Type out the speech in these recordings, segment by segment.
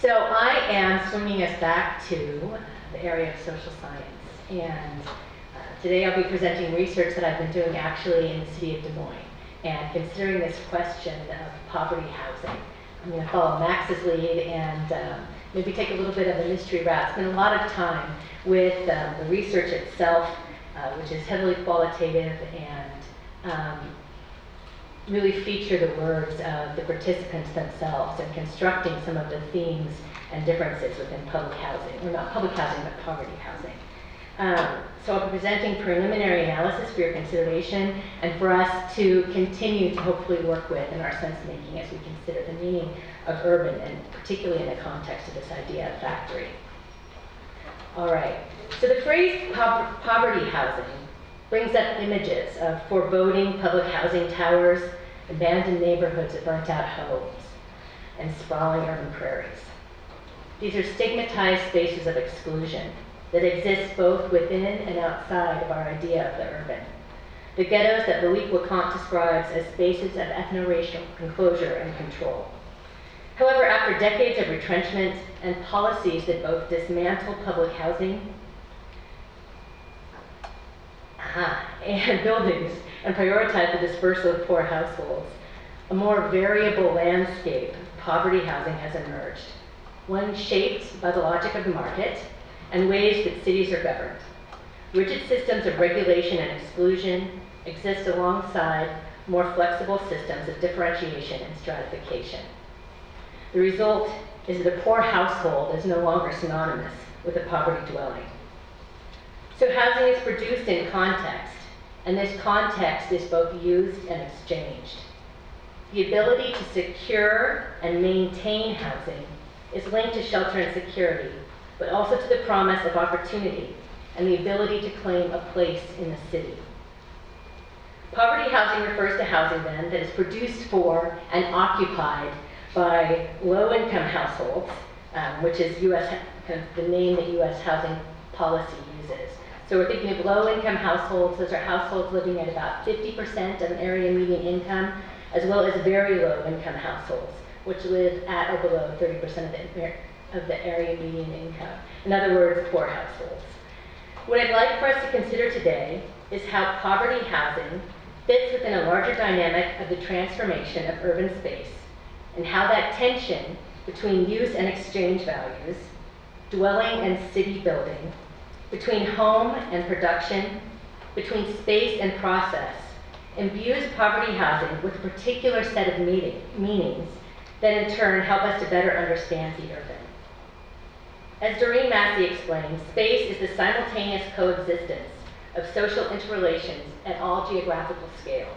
So I am swinging us back to the area of social science, and today I'll be presenting research that I've been doing actually in the city of Des Moines, and considering this question of poverty housing. I'm going to follow Max's lead and maybe take a little bit of a mystery route. Spend a lot of time with the research itself, which is heavily qualitative, and really feature the words of the participants themselves in constructing some of the themes and differences within public housing, or not public housing, but poverty housing. So I'll be presenting preliminary analysis for your consideration and for us to continue to hopefully work with in our sense making as we consider the meaning of urban, and particularly in the context of this idea of factory. All right, so the phrase poverty housing brings up images of foreboding public housing towers, abandoned neighborhoods of burnt-out homes, and sprawling urban prairies. These are stigmatized spaces of exclusion that exist both within and outside of our idea of the urban. The ghettos that Louis Leconte describes as spaces of ethno-racial enclosure and control. However, after decades of retrenchment and policies that both dismantle public housing and buildings and prioritize the dispersal of poor households, a more variable landscape of poverty housing has emerged, one shaped by the logic of the market and ways that cities are governed. Rigid systems of regulation and exclusion exist alongside more flexible systems of differentiation and stratification. The result is that a poor household is no longer synonymous with a poverty dwelling. So housing is produced in context, and this context is both used and exchanged. The ability to secure and maintain housing is linked to shelter and security, but also to the promise of opportunity and the ability to claim a place in the city. Poverty housing refers to housing, then, that is produced for and occupied by low-income households, which is kind of the name that U.S. housing policy uses. So we're thinking of low-income households. Those are households living at about 50% of an area median income, as well as very low-income households, which live at or below 30% of the area median income. In other words, poor households. What I'd like for us to consider today is how poverty housing fits within a larger dynamic of the transformation of urban space, and how that tension between use and exchange values, dwelling and city building, between home and production, between space and process, imbues poverty housing with a particular set of meanings that in turn help us to better understand the urban. As Doreen Massey explained, space is the simultaneous coexistence of social interrelations at all geographical scales,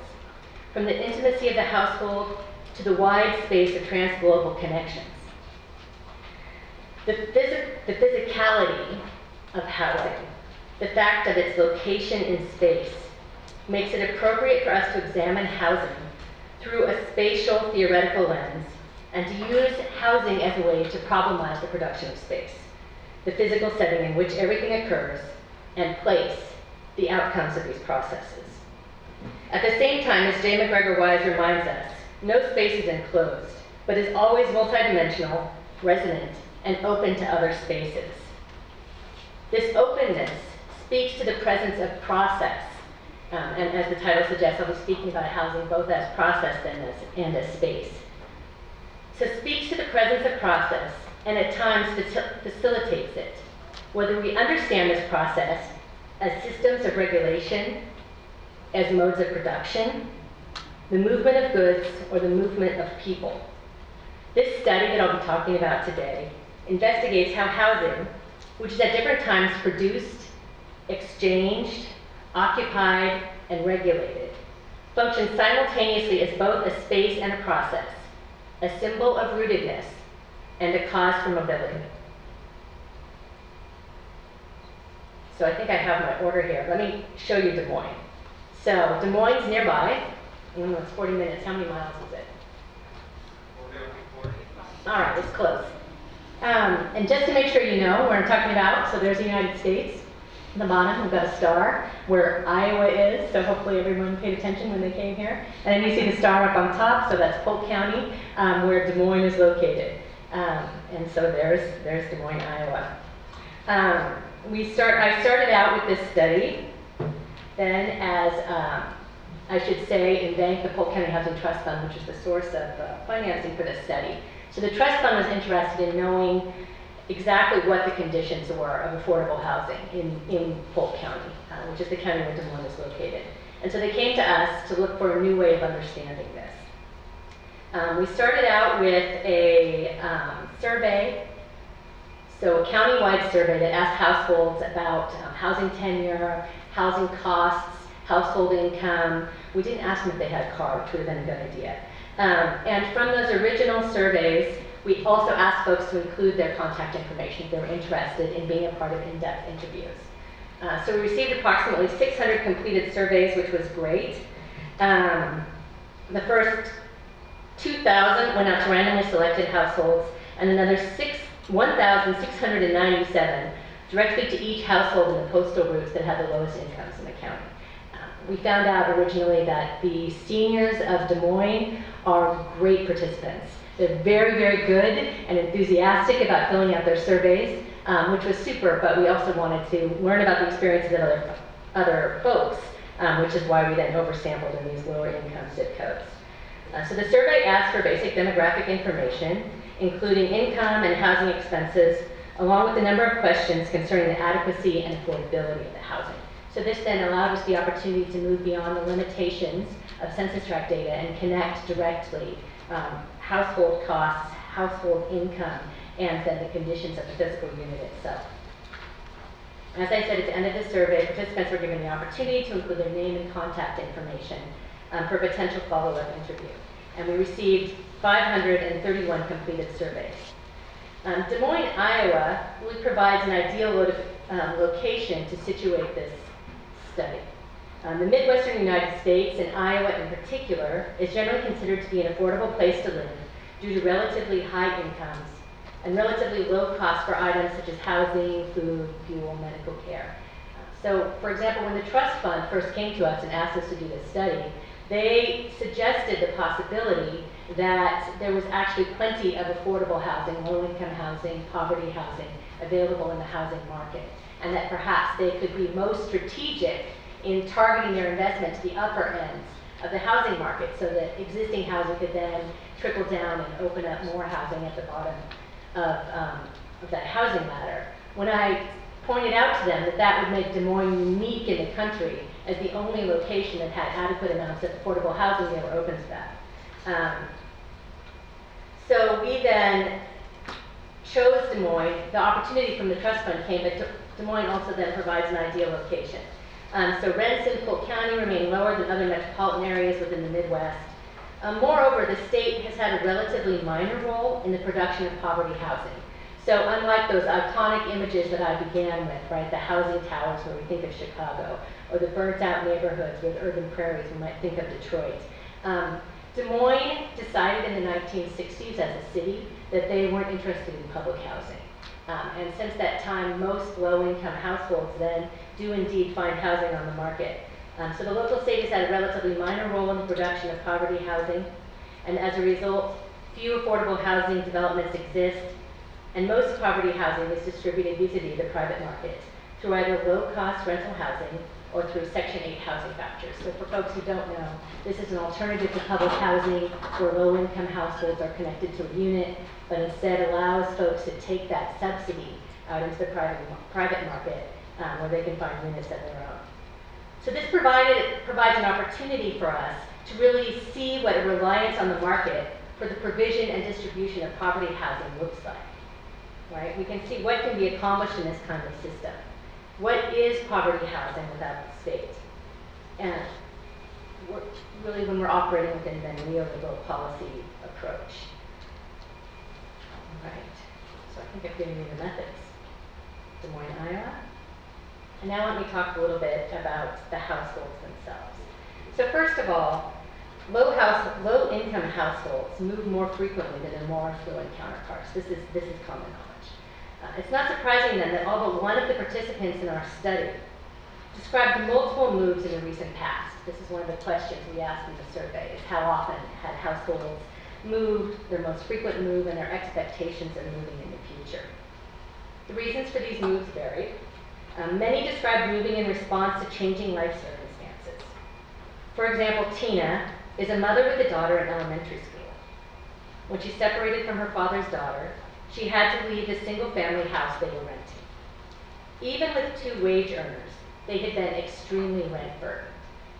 from the intimacy of the household to the wide space of transglobal connections. The physicality of housing, the fact of its location in space, makes it appropriate for us to examine housing through a spatial theoretical lens and to use housing as a way to problematize the production of space, the physical setting in which everything occurs, and place the outcomes of these processes. At the same time, as J. McGregor Wise reminds us, no space is enclosed, but is always multidimensional, resonant, and open to other spaces. This openness speaks to the presence of process, and as the title suggests, I'll be speaking about housing both as process and as space. So it speaks to the presence of process, and at times facilitates it, whether we understand this process as systems of regulation, as modes of production, the movement of goods, or the movement of people. This study that I'll be talking about today investigates how housing, which is at different times produced, exchanged, occupied, and regulated, functions simultaneously as both a space and a process, a symbol of rootedness, and a cause for mobility. So I think I have my order here. Let me show you Des Moines. So Des Moines nearby. It's 40 minutes. How many miles is it? 40. All right, it's close. And just to make sure you know where I'm talking about, so there's the United States. At the bottom, we've got a star where Iowa is, so hopefully everyone paid attention when they came here. And then you see the star up on top, so that's Polk County, where Des Moines is located. And so there's Des Moines, Iowa. I started out with this study, then as, I should say, in bank the Polk County Housing Trust Fund, which is the source of financing for this study. So the trust fund was interested in knowing exactly what the conditions were of affordable housing in Polk County, which is the county where Des Moines is located. And so they came to us to look for a new way of understanding this. We started out with a survey, so a county-wide survey that asked households about housing tenure, housing costs, household income. We didn't ask them if they had a car, which would have been a good idea. And from those original surveys, we also asked folks to include their contact information if they were interested in being a part of in-depth interviews. So we received approximately 600 completed surveys, which was great. The first 2,000 went out to randomly selected households, and another 1,697 directly to each household in the postal routes that had the lowest incomes in the county. We found out originally that the seniors of Des Moines are great participants. They're very, very good and enthusiastic about filling out their surveys, which was super, but we also wanted to learn about the experiences of other folks, which is why we then oversampled in these lower income zip codes. So the survey asked for basic demographic information, including income and housing expenses, along with a number of questions concerning the adequacy and affordability of the housing. So this then allowed us the opportunity to move beyond the limitations of census tract data and connect directly household costs, household income, and then the conditions of the physical unit itself. As I said, at the end of the survey, participants were given the opportunity to include their name and contact information for potential follow-up interview. And we received 531 completed surveys. Des Moines, Iowa really provides an ideal location to situate this study. The Midwestern United States, and Iowa in particular, is generally considered to be an affordable place to live due to relatively high incomes and relatively low costs for items such as housing, food, fuel, medical care. So, for example, when the trust fund first came to us and asked us to do this study, they suggested the possibility that there was actually plenty of affordable housing, low-income housing, poverty housing available in the housing market, and that perhaps they could be most strategic in targeting their investment to the upper ends of the housing market so that existing housing could then trickle down and open up more housing at the bottom of that housing ladder. When I pointed out to them that that would make Des Moines unique in the country as the only location that had adequate amounts of affordable housing, they were open to that. So we then chose Des Moines. The opportunity from the trust fund came, but Des Moines also then provides an ideal location. So rents in Polk County remain lower than other metropolitan areas within the Midwest. Moreover, the state has had a relatively minor role in the production of poverty housing. So unlike those iconic images that I began with, right, the housing towers where we think of Chicago, or the burnt out neighborhoods with urban prairies, we might think of Detroit. Des Moines decided in the 1960s as a city that they weren't interested in public housing. And since that time, most low-income households then do indeed find housing on the market. So the local state has had a relatively minor role in the production of poverty housing, and as a result, few affordable housing developments exist, and most poverty housing is distributed vis-a-vis the private market through either low-cost rental housing or through Section 8 housing vouchers. So for folks who don't know, this is an alternative to public housing where low-income households are connected to a unit, but instead allows folks to take that subsidy out into the private market where they can find units of their own. So this provides an opportunity for us to really see what a reliance on the market for the provision and distribution of poverty housing looks like. Right? We can see what can be accomplished in this kind of system. What is poverty housing without the state? And really when we're operating within the neoliberal policy approach. All right, so I think I've given you the methods. Des Moines, Iowa. And now let me talk a little bit about the households themselves. So first of all, low-income households move more frequently than their more affluent counterparts. This is common knowledge. It's not surprising then that although one of the participants in our study described multiple moves in the recent past, this is one of the questions we asked in the survey, is how often had households moved, their most frequent move, and their expectations of moving in the future. The reasons for these moves varied. Many described moving in response to changing life circumstances. For example, Tina is a mother with a daughter in elementary school. When she separated from her father's daughter, she had to leave the single-family house they were renting. Even with 2 wage earners, they had been extremely rent burdened.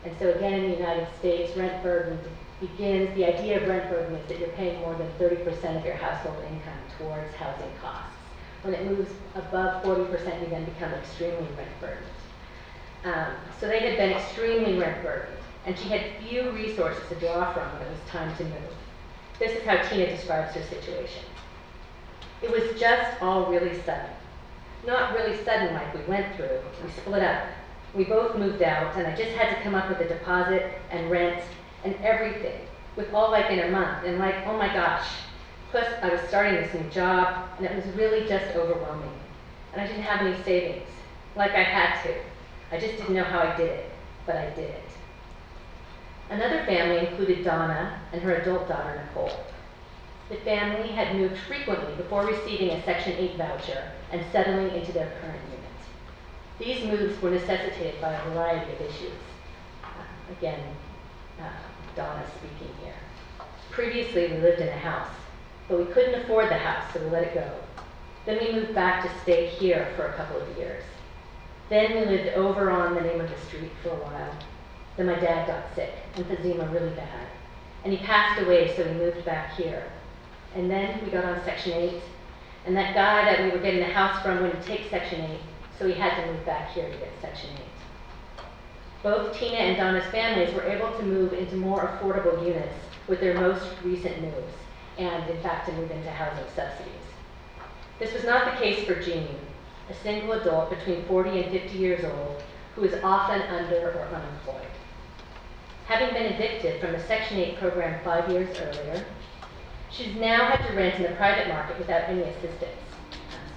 And so again, in the United States, rent burden begins, the idea of rent burden is that you're paying more than 30% of your household income towards housing costs. When it moves above 40%, you then become extremely rent burdened. So they had been extremely rent burdened, and she had few resources to draw from when it was time to move. This is how Tina describes her situation. It was just all really sudden. Not really sudden like we went through. We split up. We both moved out, and I just had to come up with a deposit and rent and everything, with all like in a month, and like, oh my gosh. Plus, I was starting this new job, and it was really just overwhelming. And I didn't have any savings, like I had to. I just didn't know how I did it, but I did it. Another family included Donna and her adult daughter, Nicole. The family had moved frequently before receiving a Section 8 voucher and settling into their current unit. These moves were necessitated by a variety of issues. Donna speaking here. Previously, we lived in a house, but we couldn't afford the house, so we let it go. Then we moved back to stay here for a couple of years. Then we lived over on the name of the street for a while. Then my dad got sick, emphysema really bad, and he passed away, so we moved back here. And then we got on Section 8, and that guy that we were getting the house from wouldn't take Section 8, so we had to move back here to get Section 8. Both Tina and Donna's families were able to move into more affordable units with their most recent moves, and in fact to move into housing subsidies. This was not the case for Jean, a single adult between 40 and 50 years old who is often under or unemployed. Having been evicted from the Section 8 program 5 years earlier, she's now had to rent in the private market without any assistance.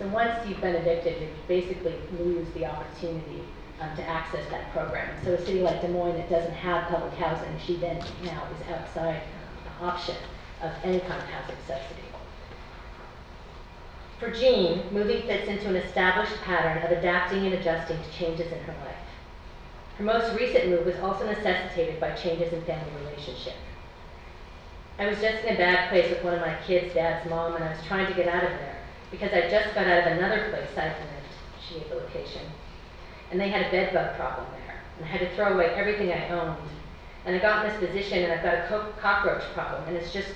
So once you've been evicted, you basically lose the opportunity to access that program. So a city like Des Moines that doesn't have public housing, she then now is outside the option of any kind of housing subsidy. For Jean, moving fits into an established pattern of adapting and adjusting to changes in her life. Her most recent move was also necessitated by changes in family relationship. I was just in a bad place with one of my kids' dad's mom, and I was trying to get out of there because I just got out of another place I'd lived, she gave the location, and they had a bed bug problem there, and I had to throw away everything I owned. And I got in this position, and I've got a cockroach problem, and it's just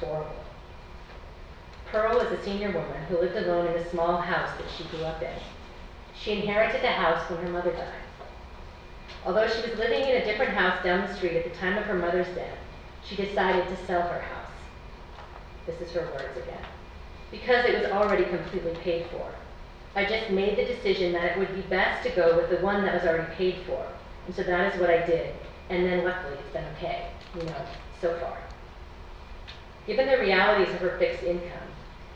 horrible. Pearl is a senior woman who lived alone in a small house that she grew up in. She inherited the house when her mother died. Although she was living in a different house down the street at the time of her mother's death, she decided to sell her house. This is her words again. Because it was already completely paid for. I just made the decision that it would be best to go with the one that was already paid for. And so that is what I did. And then luckily it's been okay, so far. Given the realities of her fixed income,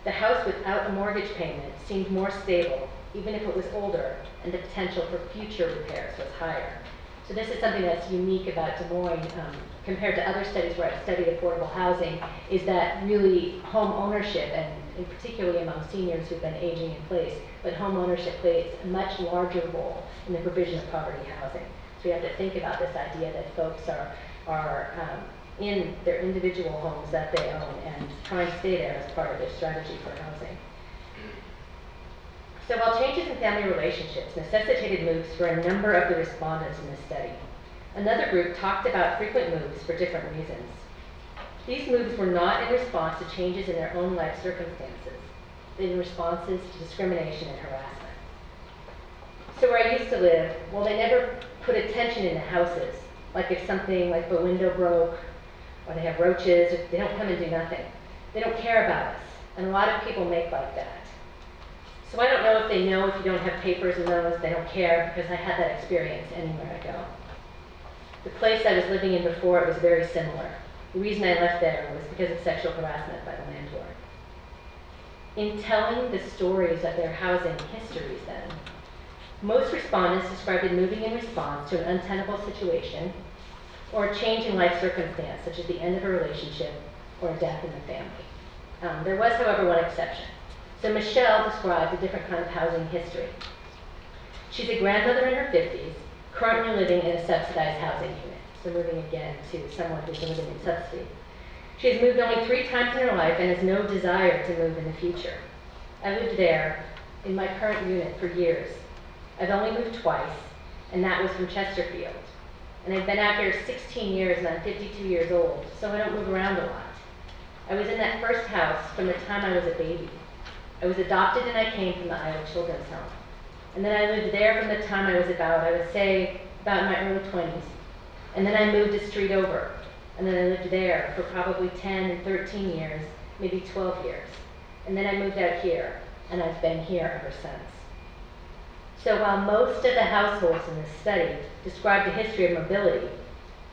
the house without a mortgage payment seemed more stable, even if it was older, and the potential for future repairs was higher. So this is something that's unique about Des Moines compared to other studies where I've studied affordable housing, is that really home ownership, and particularly among seniors who've been aging in place, but home ownership plays a much larger role in the provision of poverty housing. So we have to think about this idea that folks are in their individual homes that they own and try and stay there as part of their strategy for housing. So while changes in family relationships necessitated moves for a number of the respondents in this study, another group talked about frequent moves for different reasons. These moves were not in response to changes in their own life circumstances, but in responses to discrimination and harassment. So where I used to live, well, they never put attention in the houses, like if something like the window broke, or they have roaches, or they don't come and do nothing. They don't care about us, and a lot of people make like that. So I don't know if they know if you don't have papers in those, they don't care, because I had that experience anywhere I go. The place I was living in before, it was very similar. The reason I left there was because of sexual harassment by the landlord. In telling the stories of their housing histories then, most respondents described moving in response to an untenable situation or a change in life circumstance, such as the end of a relationship or a death in the family. There was, however, one exception. So Michelle described a different kind of housing history. She's a grandmother in her 50s, currently living in a subsidized housing unit, so moving again to someone who's living in subsidy. She has moved only 3 times in her life and has no desire to move in the future. I lived there in my current unit for years. I've only moved twice, and that was from Chesterfield. And I've been out here 16 years and I'm 52 years old, so I don't move around a lot. I was in that first house from the time I was a baby. I was adopted and I came from the Iowa Children's Home. And then I lived there from the time I was I would say, about my early 20s. And then I moved a street over. And then I lived there for probably 10 and 13 years, maybe 12 years. And then I moved out here, and I've been here ever since. So while most of the households in this study described a history of mobility,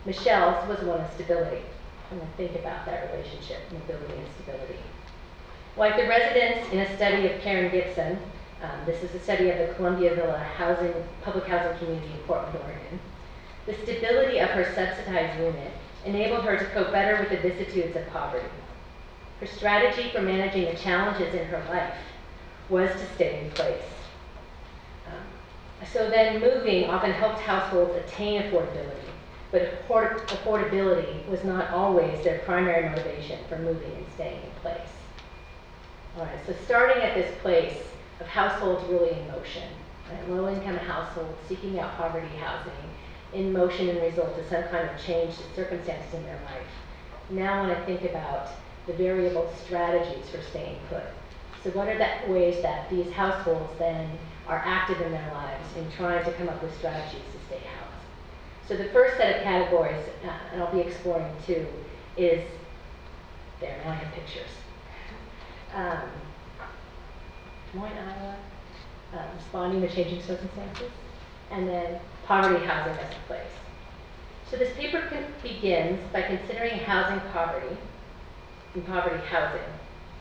Michelle's was one of stability. I'm going to think about that relationship, mobility and stability. Like the residents in a study of Karen Gibson, this is a study of the Columbia Villa public housing community in Portland, Oregon. The stability of her subsidized unit enabled her to cope better with the vicissitudes of poverty. Her strategy for managing the challenges in her life was to stay in place. So then moving often helped households attain affordability, but affordability was not always their primary motivation for moving and staying in place. All right, so starting at this place of households really in motion, right? Low-income households seeking out poverty housing in motion and result to some kind of change to circumstances in their life. Now I want to think about the variable strategies for staying put. So what are the ways that these households then are active in their lives in trying to come up with strategies to stay housed? So the first set of categories, and I'll be exploring two, is, there, now I have pictures. Des Moines, Iowa, responding to changing circumstances, and then poverty housing as a place. So this paper begins by considering housing poverty and poverty housing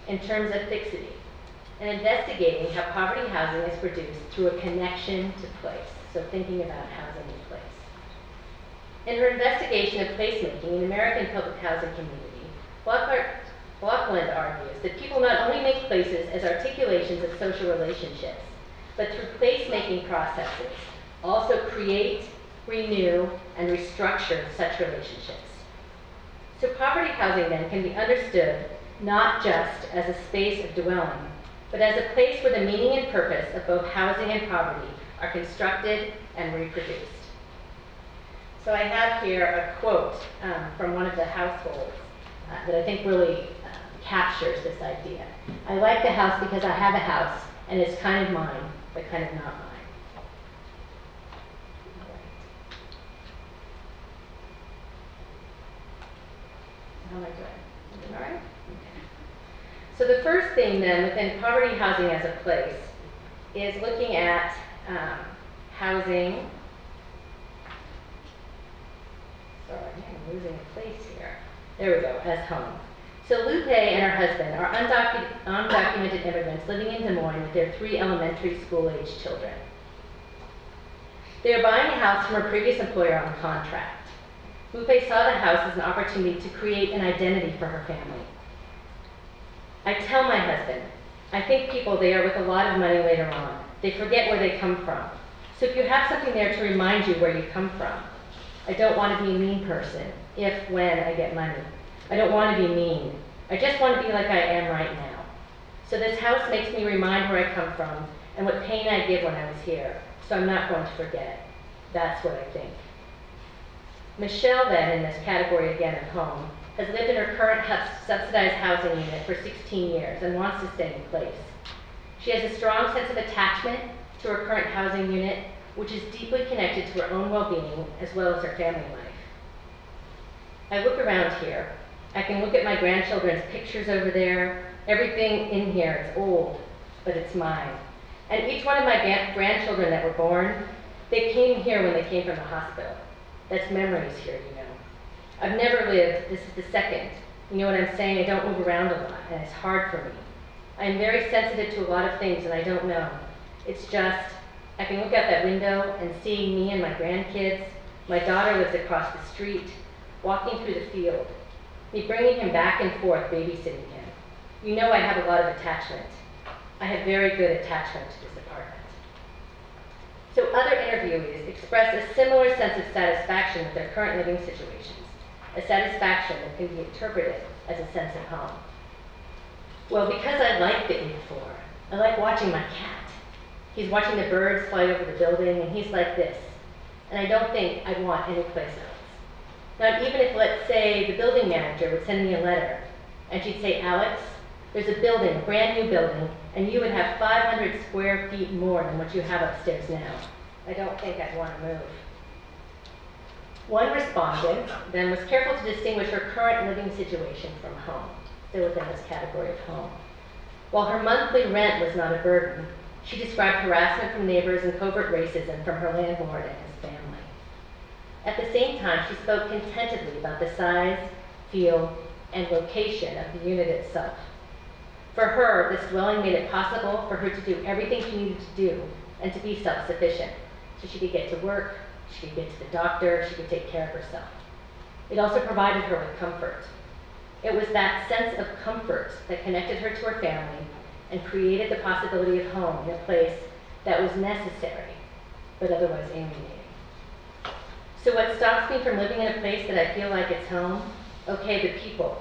in terms of fixity, and investigating how poverty housing is produced through a connection to place, so thinking about housing in place. In her investigation of placemaking in American public housing community, Blockland argues that people not only make places as articulations of social relationships, but through placemaking processes also create, renew, and restructure such relationships. So poverty housing then can be understood not just as a space of dwelling, but as a place where the meaning and purpose of both housing and poverty are constructed and reproduced. So I have here a quote from one of the households that I think really captures this idea. I like the house because I have a house, and it's kind of mine, but kind of not mine. How am I doing? All right? Okay. So the first thing then within poverty housing as a place is looking at housing. Sorry, I'm losing a place here. There we go, as home. So Lupe and her husband are undocumented immigrants living in Des Moines with their 3 elementary school-age children. They are buying a house from her previous employer on contract. Lupe saw the house as an opportunity to create an identity for her family. I tell my husband, I think people there with a lot of money later on, they forget where they come from. So if you have something there to remind you where you come from, I don't want to be a mean person when I get money. I don't want to be mean. I just want to be like I am right now. So this house makes me remind where I come from and what pain I give when I was here. So I'm not going to forget. That's what I think. Michelle then, in this category again of home, has lived in her current subsidized housing unit for 16 years and wants to stay in place. She has a strong sense of attachment to her current housing unit, which is deeply connected to her own well-being as well as her family life. I look around here. I can look at my grandchildren's pictures over there. Everything in here is old, but it's mine. And each one of my grandchildren that were born, they came here when they came from the hospital. That's memories here, you know. I've never lived, this is the second. You know what I'm saying? I don't move around a lot, and it's hard for me. I am very sensitive to a lot of things, and I don't know. It's just, I can look out that window and see me and my grandkids. My daughter lives across the street, walking through the field. me bringing him back and forth, babysitting him. You know I have a lot of attachment. I have very good attachment to this apartment. So other interviewees express a similar sense of satisfaction with their current living situations, a satisfaction that can be interpreted as a sense of home. Well, because I like the 8th floor, I like watching my cat. He's watching the birds fly over the building, and he's like this. And I don't think I'd want any place else. Now, even if, let's say, the building manager would send me a letter, and she'd say, Alex, there's a building, a brand new building, and you would have 500 square feet more than what you have upstairs now. I don't think I'd want to move. One respondent then was careful to distinguish her current living situation from home, still within this category of home. While her monthly rent was not a burden, she described harassment from neighbors and covert racism from her landlord and his family. At the same time, she spoke contentedly about the size, feel, and location of the unit itself. For her, this dwelling made it possible for her to do everything she needed to do and to be self-sufficient, so she could get to work, she could get to the doctor, she could take care of herself. It also provided her with comfort. It was that sense of comfort that connected her to her family and created the possibility of home in a place that was necessary, but otherwise alienating. So what stops me from living in a place that I feel like it's home? Okay, the people.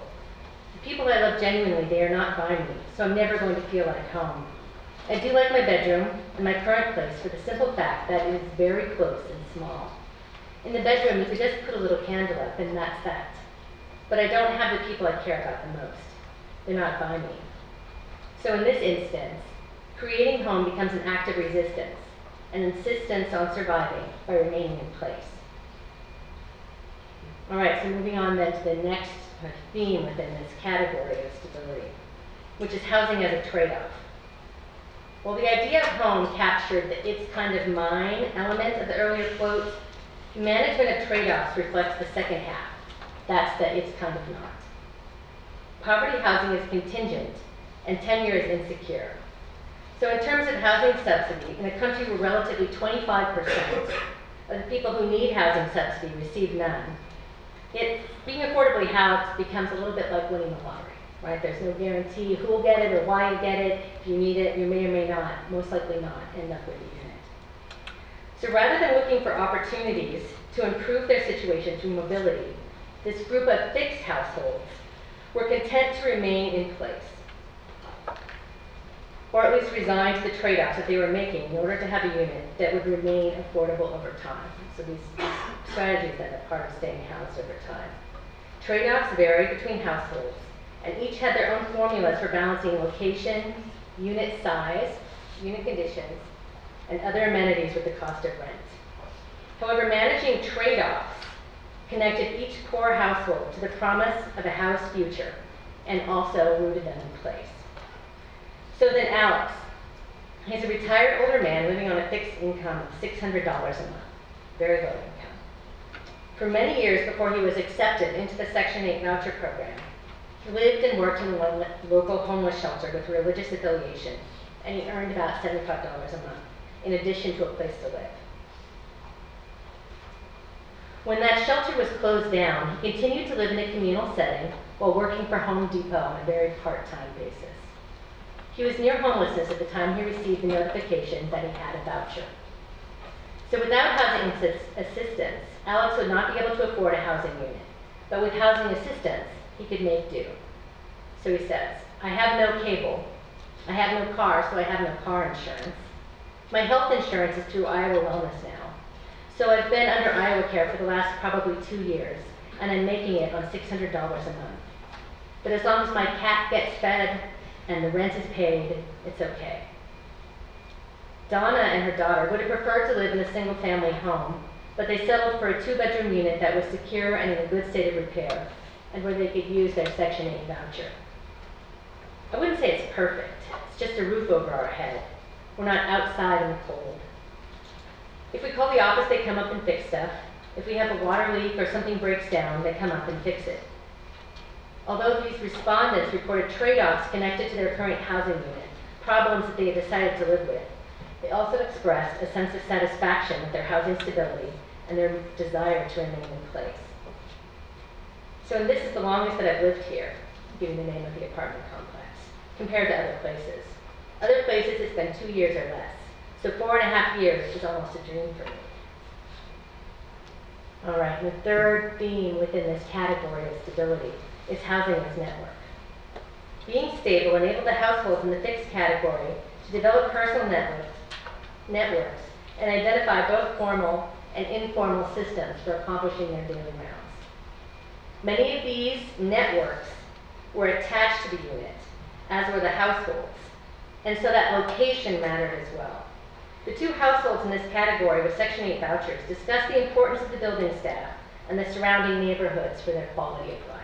The people I love genuinely, they are not by me, so I'm never going to feel like home. I do like my bedroom and my current place for the simple fact that it is very close and small. In the bedroom, you could just put a little candle up and that's that. But I don't have the people I care about the most. They're not by me. So in this instance, creating home becomes an act of resistance, an insistence on surviving by remaining in place. All right, so moving on then to the next theme within this category of stability, which is housing as a trade-off. While the idea of home captured the "it's kind of mine" element of the earlier quote, management of trade-offs reflects the second half. That's the "it's kind of not." Poverty housing is contingent, and tenure is insecure. So in terms of housing subsidy, in a country where relatively 25% of the people who need housing subsidy receive none, being affordably housed becomes a little bit like winning the lottery, right? There's no guarantee who will get it or why you get it. If you need it, you may or may not, most likely not, end up with a unit. So rather than looking for opportunities to improve their situation through mobility, this group of fixed households were content to remain in place, or at least resign to the trade-offs that they were making in order to have a unit that would remain affordable over time. So these strategies that are part of staying housed over time. Trade-offs vary between households, and each had their own formulas for balancing location, unit size, unit conditions, and other amenities with the cost of rent. However, managing trade-offs connected each poor household to the promise of a house future and also rooted them in place. So then Alex, he's a retired older man living on a fixed income of $600 a month, very low income. For many years before he was accepted into the Section 8 voucher program, he lived and worked in a local homeless shelter with a religious affiliation, and he earned about $75 a month, in addition to a place to live. When that shelter was closed down, he continued to live in a communal setting while working for Home Depot on a very part-time basis. He was near homelessness at the time he received the notification that he had a voucher. So without housing assistance, Alex would not be able to afford a housing unit, but with housing assistance, he could make do. So he says, I have no cable, I have no car, so I have no car insurance. My health insurance is through Iowa Wellness now. So I've been under Iowa Care for the last probably 2 years, and I'm making it on $600 a month. But as long as my cat gets fed and the rent is paid, it's okay. Donna and her daughter would have preferred to live in a single-family home, but they settled for a 2-bedroom unit that was secure and in a good state of repair, and where they could use their Section 8 voucher. I wouldn't say it's perfect. It's just a roof over our head. We're not outside in the cold. If we call the office, they come up and fix stuff. If we have a water leak or something breaks down, they come up and fix it. Although these respondents reported trade-offs connected to their current housing unit, problems that they had decided to live with, they also expressed a sense of satisfaction with their housing stability and their desire to remain in place. So this is the longest that I've lived here, giving the name of the apartment complex, compared to other places. Other places it's been 2 years or less. So 4.5 years is almost a dream for me. All right, and the third theme within this category of stability is housing as network. Being stable enabled the households in the fixed category to develop personal networks and identify both formal and informal systems for accomplishing their daily rounds. Many of these networks were attached to the unit, as were the households, and so that location mattered as well. The two households in this category with Section 8 vouchers discuss the importance of the building staff and the surrounding neighborhoods for their quality of life.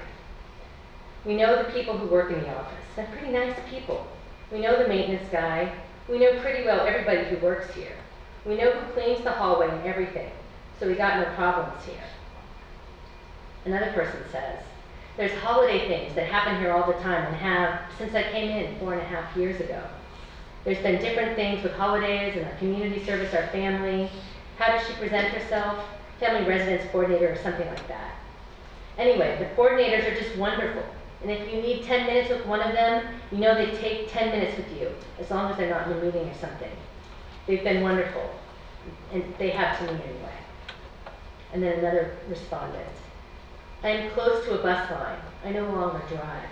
We know the people who work in the office. They're pretty nice people. We know the maintenance guy. We know pretty well everybody who works here. We know who cleans the hallway and everything, so we got no problems here. Another person says, there's holiday things that happen here all the time and have since I came in 4.5 years ago. There's been different things with holidays and our community service, our family. How does she present herself? Family residence coordinator or something like that. Anyway, the coordinators are just wonderful. And if you need 10 minutes with one of them, you know they take 10 minutes with you, as long as they're not in a meeting or something. They've been wonderful, and they have to me anyway. And then another respondent. I am close to a bus line. I no longer drive.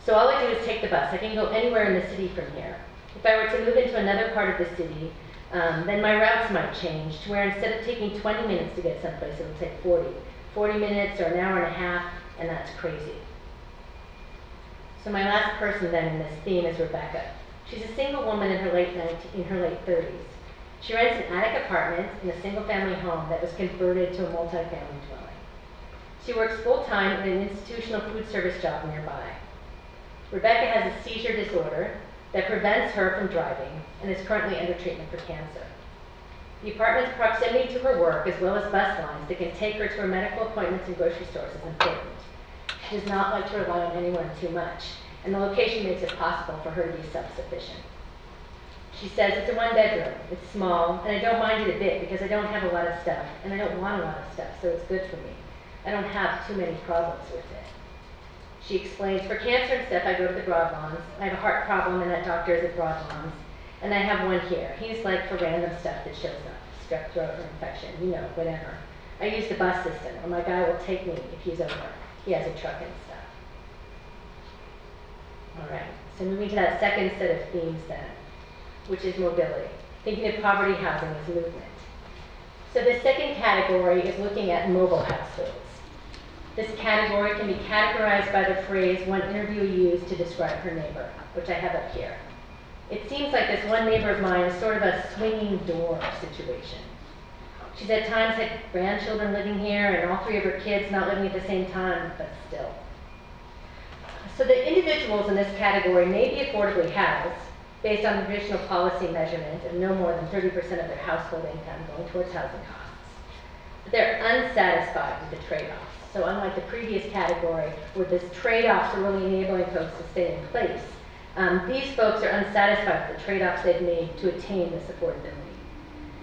So all I do is take the bus. I can go anywhere in the city from here. If I were to move into another part of the city, then my routes might change to where instead of taking 20 minutes to get someplace, it will take 40 minutes or an hour and a half, and that's crazy. So my last person then in this theme is Rebecca. She's a single woman in her late 30s. She rents an attic apartment in a single-family home that was converted to a multi-family dwelling. She works full-time in an institutional food service job nearby. Rebecca has a seizure disorder that prevents her from driving and is currently under treatment for cancer. The apartment's proximity to her work, as well as bus lines that can take her to her medical appointments and grocery stores, is important. She does not like to rely on anyone too much, and the location makes it possible for her to be self-sufficient. She says it's a one-bedroom, it's small, and I don't mind it a bit because I don't have a lot of stuff, and I don't want a lot of stuff, so it's good for me. I don't have too many problems with it. She explains, for cancer and stuff, I go to the Broadlawns. I have a heart problem, and that doctor is at Broadlawns. And I have one here. He's like for random stuff that shows up, strep throat or infection, whatever. I use the bus system, or my guy will take me if he's over. He has a truck and stuff. All right, so moving to that second set of themes then, which is mobility. Thinking of poverty housing as movement. So the second category is looking at mobile households. This category can be categorized by the phrase one interviewee used to describe her neighbor, which I have up here. It seems like this one neighbor of mine is sort of a swinging door situation. She's at times had grandchildren living here and all 3 of her kids not living at the same time, but still. So the individuals in this category may be affordably housed based on the traditional policy measurement of no more than 30% of their household income going towards housing costs. But they're unsatisfied with the trade-offs. So unlike the previous category, where the trade-offs are really enabling folks to stay in place, these folks are unsatisfied with the trade-offs they've made to attain this affordability.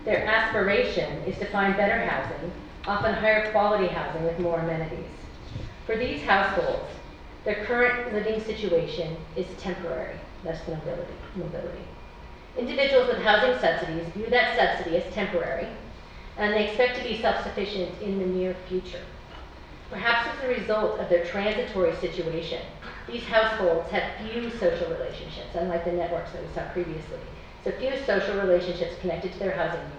Their aspiration is to find better housing, often higher quality housing with more amenities. For these households, their current living situation is temporary, thus mobility. Individuals with housing subsidies view that subsidy as temporary, and they expect to be self-sufficient in the near future. Perhaps as a result of their transitory situation, these households have few social relationships, unlike the networks that we saw previously. So few social relationships connected to their housing unit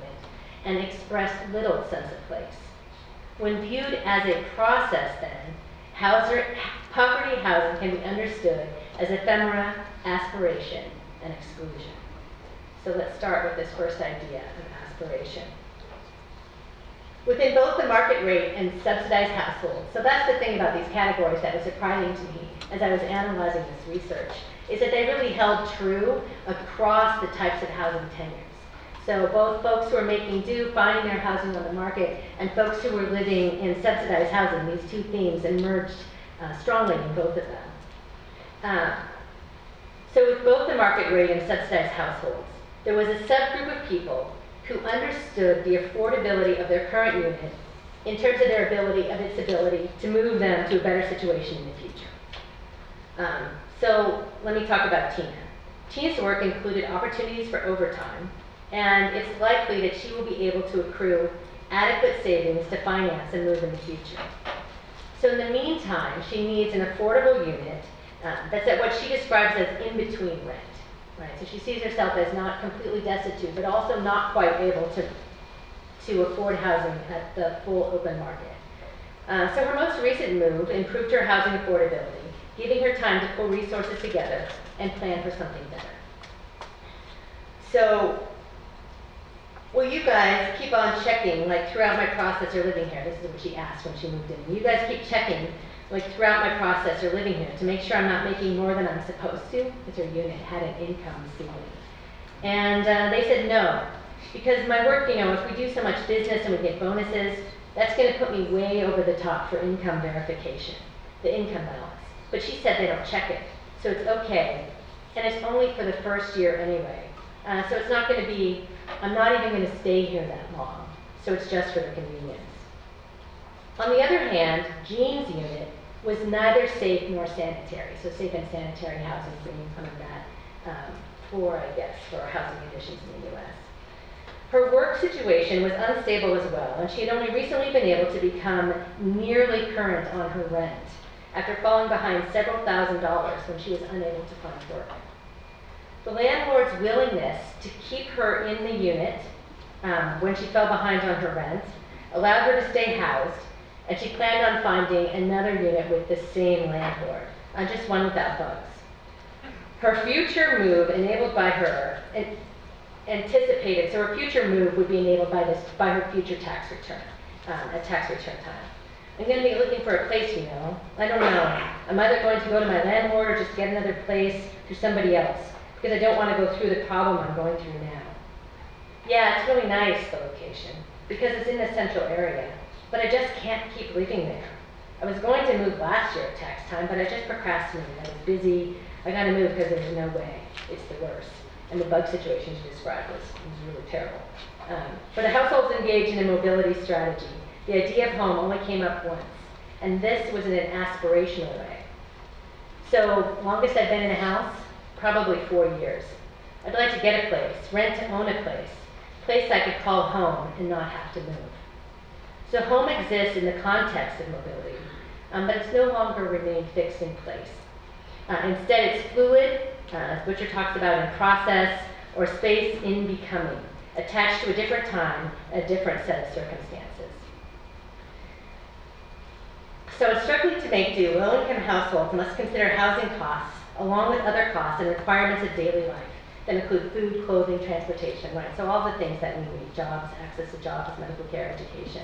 and express little sense of place. When viewed as a process then, poverty housing can be understood as ephemera, aspiration, and exclusion. So let's start with this first idea of aspiration. Within both the market rate and subsidized households, so that's the thing about these categories that was surprising to me as I was analyzing this research, is that they really held true across the types of housing tenures. So both folks who are making do, finding their housing on the market, and folks who were living in subsidized housing, these two themes emerged strongly in both of them. So with both the market rate and subsidized households, there was a subgroup of people who understood the affordability of their current unit in terms of its ability to move them to a better situation in the future. So let me talk about Tina. Tina's work included opportunities for overtime, and it's likely that she will be able to accrue adequate savings to finance and move in the future. So in the meantime, she needs an affordable unit that's at what she describes as in-between rent. Right? So she sees herself as not completely destitute, but also not quite able to afford housing at the full open market. So her most recent move improved her housing affordability, giving her time to pull resources together and plan for something better. So will you guys keep on checking, like throughout my process of living here? This is what she asked when she moved in. You guys keep checking, like throughout my process of living here, to make sure I'm not making more than I'm supposed to, because her unit had an income ceiling. And they said no, because my work, if we do so much business and we get bonuses, that's going to put me way over the top for income verification, the income balance. But she said they don't check it, so it's okay. And it's only for the first year anyway. So it's not going to be, I'm not even going to stay here that long. So it's just for the convenience. On the other hand, Jean's unit was neither safe nor sanitary. So safe and sanitary housing, bringing some of that for housing conditions in the US. Her work situation was unstable as well, and she had only recently been able to become nearly current on her rent after falling behind several $1,000s when she was unable to find work. The landlord's willingness to keep her in the unit when she fell behind on her rent allowed her to stay housed, and she planned on finding another unit with the same landlord, just one without bugs. Her future move enabled by her, anticipated, so her future move would be enabled by her future tax return, at tax return time. I'm going to be looking for a place, I don't know. I'm either going to go to my landlord or just get another place through somebody else, because I don't want to go through the problem I'm going through now. Yeah, it's really nice, the location, because it's in the central area, but I just can't keep living there. I was going to move last year at tax time, but I just procrastinated. I was busy. I got to move because there's no way. It's the worst. And the bug situation she described was really terrible. For the households engaged in a mobility strategy, the idea of home only came up once, and this was in an aspirational way. So, longest I've been in a house, probably 4 years. I'd like to get a place, rent to own a place I could call home and not have to move. So home exists in the context of mobility, but it's no longer remained fixed in place. Instead, it's fluid, as Butcher talks about, in process, or space in becoming, attached to a different time, a different set of circumstances. So in struggling to make do, low-income households must consider housing costs, along with other costs and requirements of daily life that include food, clothing, transportation, right? So all the things that we need, jobs, access to jobs, medical care, education.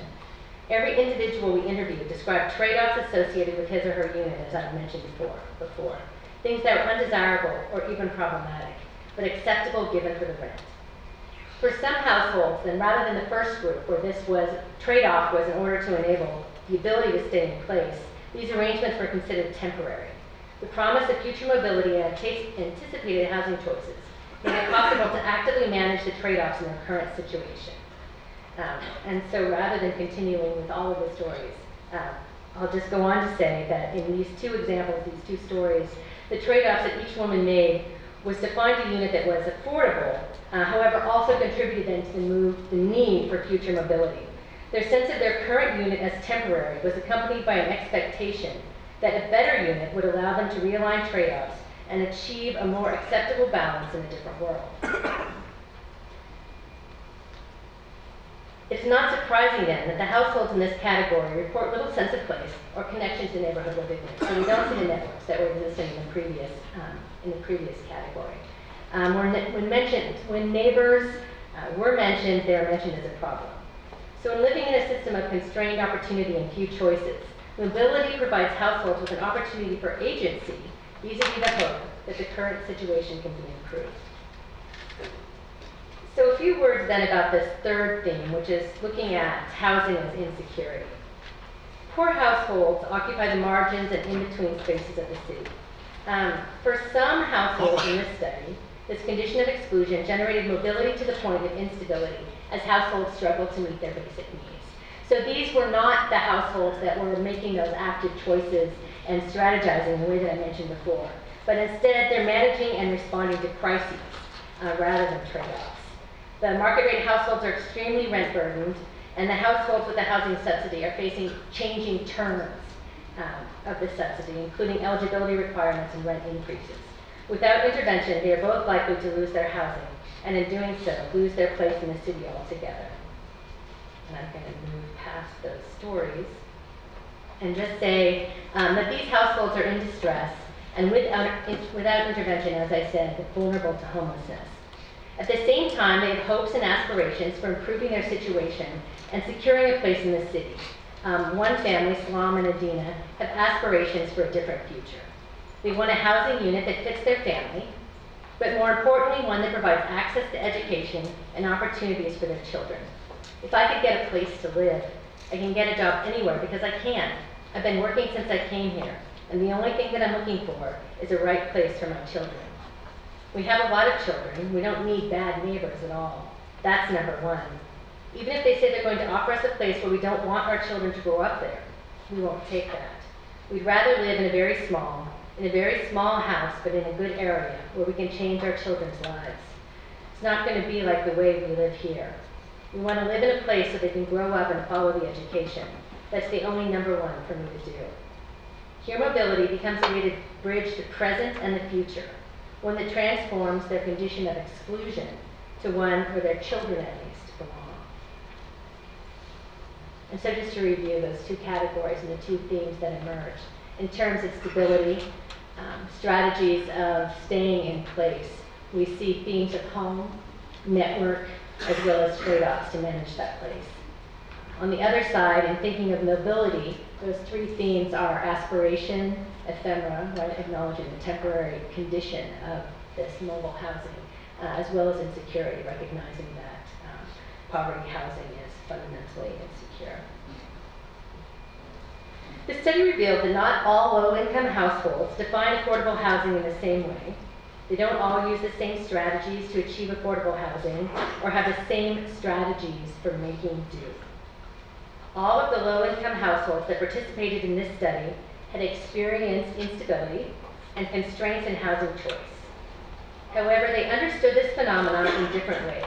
Every individual we interviewed described trade-offs associated with his or her unit, as I've mentioned before. Things that were undesirable or even problematic, but acceptable given for the rent. For some households, then, rather than the first group, where this trade-off was in order to enable the ability to stay in place, these arrangements were considered temporary. The promise of future mobility and anticipated housing choices made it possible to actively manage the trade-offs in their current situation. And so rather than continuing with all of the stories, I'll just go on to say that in these two examples, these two stories, the trade-offs that each woman made was to find a unit that was affordable, however also contributed then to the need for future mobility. Their sense of their current unit as temporary was accompanied by an expectation that a better unit would allow them to realign trade-offs and achieve a more acceptable balance in a different world. It's not surprising then that the households in this category report little sense of place or connection to the neighborhood where they live. So we don't see the networks that were existing in the previous category. When neighbors were mentioned, they were mentioned as a problem. So in living in a system of constrained opportunity and few choices, mobility provides households with an opportunity for agency, vis-a-vis the hope that the current situation can be improved. So a few words then about this third theme, which is looking at housing as insecurity. Poor households occupy the margins and in-between spaces of the city. For some households in this study, this condition of exclusion generated mobility to the point of instability as households struggled to meet their basic needs. So these were not the households that were making those active choices and strategizing the way that I mentioned before, but instead they're managing and responding to crises rather than trade-offs. The market rate households are extremely rent burdened, and the households with the housing subsidy are facing changing terms of the subsidy, including eligibility requirements and rent increases. Without intervention, they are both likely to lose their housing, and in doing so, lose their place in the city altogether. And I'm going to move past those stories and just say that these households are in distress and without intervention, as I said, vulnerable to homelessness. At the same time, they have hopes and aspirations for improving their situation and securing a place in the city. One family, Salam and Adina, have aspirations for a different future. They want a housing unit that fits their family, but more importantly, one that provides access to education and opportunities for their children. If I could get a place to live, I can get a job anywhere because I can. I've been working since I came here, and the only thing that I'm looking for is a right place for my children. We have a lot of children. We don't need bad neighbors at all. That's number one. Even if they say they're going to offer us a place where we don't want our children to grow up there, we won't take that. We'd rather live in a very small house, but in a good area where we can change our children's lives. It's not going to be like the way we live here. We want to live in a place so they can grow up and follow the education. That's the only number one for me to do. Here mobility becomes a way to bridge the present and the future, one that transforms their condition of exclusion to one where their children at least belong. And so just to review those two categories and the two themes that emerge. In terms of stability, strategies of staying in place, we see themes of home, network, as well as trade-offs to manage that place. On the other side, in thinking of mobility, those three themes are aspiration, ephemera, right, acknowledging the temporary condition of this mobile housing, as well as insecurity, recognizing that poverty housing is fundamentally insecure. The study revealed that not all low-income households define affordable housing in the same way. They don't all use the same strategies to achieve affordable housing or have the same strategies for making do. All of the low-income households that participated in this study had experienced instability and constraints in housing choice. However, they understood this phenomenon in different ways.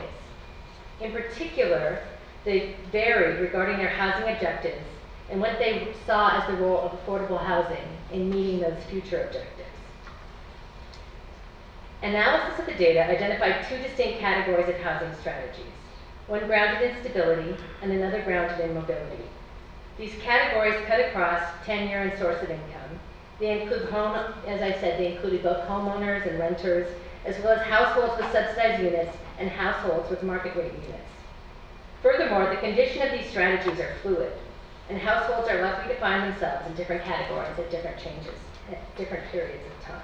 In particular, they varied regarding their housing objectives and what they saw as the role of affordable housing in meeting those future objectives. Analysis of the data identified two distinct categories of housing strategies, one grounded in stability and another grounded in mobility. These categories cut across tenure and source of income. They include as I said, they included both homeowners and renters, as well as households with subsidized units and households with market rate units. Furthermore, the condition of these strategies are fluid, and households are likely to find themselves in different categories at different periods of time.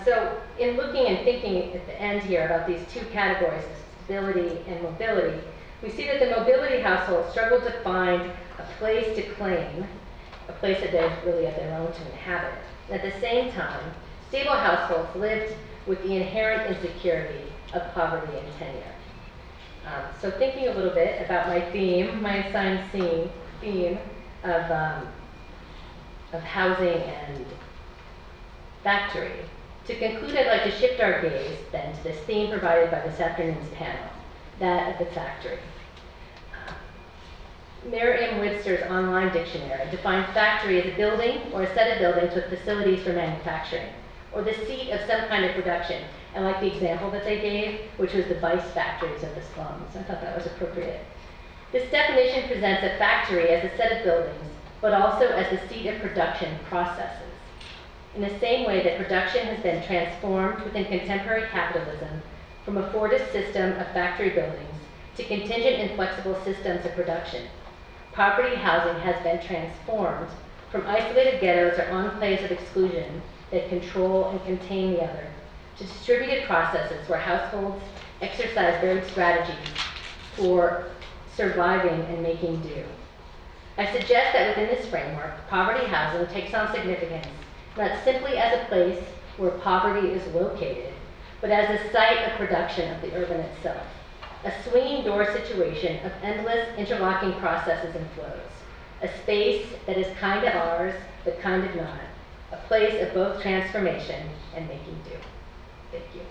So in looking and thinking at the end here about these two categories of stability and mobility, we see that the mobility households struggled to find a place to claim, a place that they're really of their own to inhabit. And at the same time, stable households lived with the inherent insecurity of poverty and tenure. So thinking a little bit about my theme, my assigned theme of housing and factory. To conclude, I'd like to shift our gaze then to this theme provided by this afternoon's panel, that of the factory. Merriam-Webster's online dictionary defines factory as a building or a set of buildings with facilities for manufacturing, or the seat of some kind of production. I like the example that they gave, which was the vice factories of the slums. I thought that was appropriate. This definition presents a factory as a set of buildings, but also as the seat of production processes. In the same way that production has been transformed within contemporary capitalism from a Fordist system of factory buildings to contingent and flexible systems of production, poverty housing has been transformed from isolated ghettos or enclaves of exclusion that control and contain the other to distributed processes where households exercise varied strategies for surviving and making do. I suggest that within this framework, poverty housing takes on significance not simply as a place where poverty is located, but as a site of production of the urban itself. a swinging door situation of endless interlocking processes and flows, a space that is kind of ours, but kind of not, a place of both transformation and making do. Thank you.